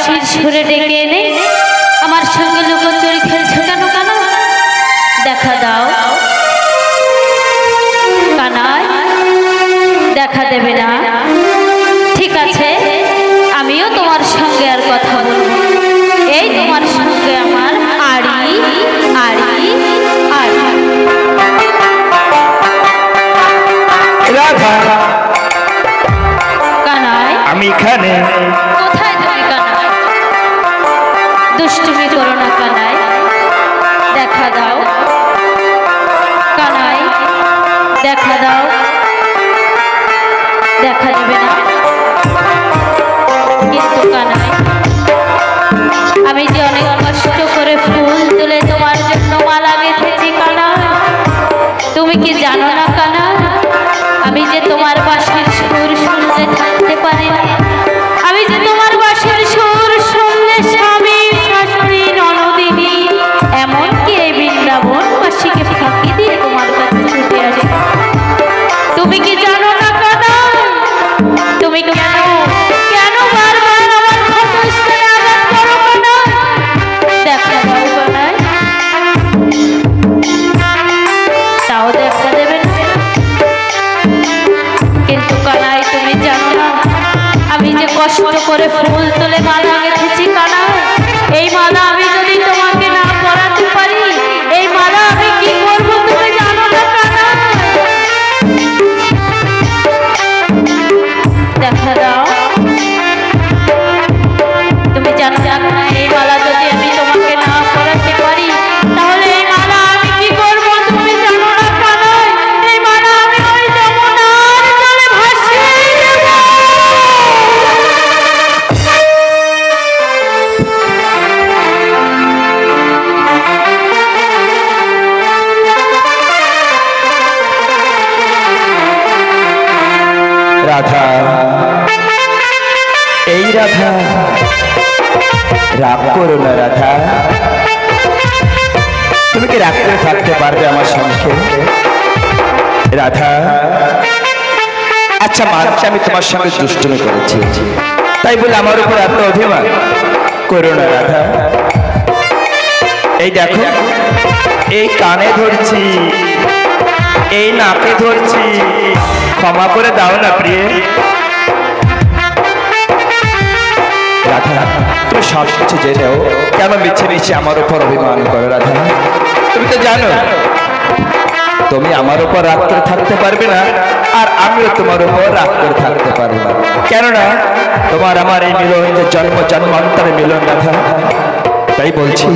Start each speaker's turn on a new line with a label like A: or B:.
A: বাঁশির সুরে ডেকে এনে আমার সঙ্গে লুকোচুরি খেলছো কেন কানা? দেখা দাও কানাই, দেখা দেবে না? ঠিক আছে, আমিও তোমার সঙ্গে আর কথা বলবো। এই তোমার সঙ্গে আমার আড়ি আড়ি আড়ি।
B: রাধা,
A: কানাই
B: আমি এখানে।
A: কোথায় তুমি কানাই? দুষ্টুমি করো না কানাই, দেখা দাও কানাই, দেখা দাও। দেখা দেবে না? কিন্তু কানাই, আমি যে অনেক কষ্ট করে ফুল তুলে তোমার জন্য মালা গেঁথেছি কানাই, তুমি কি জানো না কানাই? আমি যে তোমার বাঁশির সুর শুনলে থাকতে পারি না। আমি যে তোমার বাঁশির সুর শুনলে স্বামী শাশুড়ি ননদিনী এমনকি এই বৃন্দাবন বাসীকে ফাঁকি দিয়ে তোমার কাছে ছুটে আসে। তুমি কি জানো না কানাই? তুমি কেন কেন বারবার আমার ক্ষতস্থানে আঘাত করো কানাই? দেখা দাও কানাই, তাও দেখা দেবে না? কিন্তু কানাই তুমি জানো না, আমি যে কষ্ট করে ফুল তুলে মালা গেঁথেছি কানাই, এই মালা আমি যদি তোমাকে না পরাতে পারি, এই মালা আমি কি করব তুমি জানো না কানাই? দেখা দাও, তুমি জানো না এই মালা যদি আমি তোমাকে না পরাতে পারি, তাহলে এই মালা আমি কি করব তুমি জানো না কানাই? এই মালা আমি ওই যমুনার জলে ভাসিয়ে দেব।
B: রাধা, এই রাধা, রাগ করো না রাধা। তুমি কি রাগ করে থাকতে পারবে আমার সঙ্গে রাধা? আচ্ছা মানছি আমি তোমার সঙ্গে দুষ্টুমি করেছি, তাই বলে আমার উপর এত অভিমান করো না রাধা। এই দেখো, এই কানে ধরছি, এই নাকে ধরছি, ক্ষমা করে দাও না প্রিয়। রাধা, তুমি সব কিছু জেনেও কেন মিছে মিছে আমার উপর অভিমান করো রাধা? তুমি তো জানো তুমি আমার উপর রাগ করে থাকতে পারবে না, আর আমিও তোমার উপর রাগ করে থাকতে পারবো না। কেননা তোমার আমার এই মিলন যে জন্ম জন্মান্তরের মিলন রাধা। তাই বলছি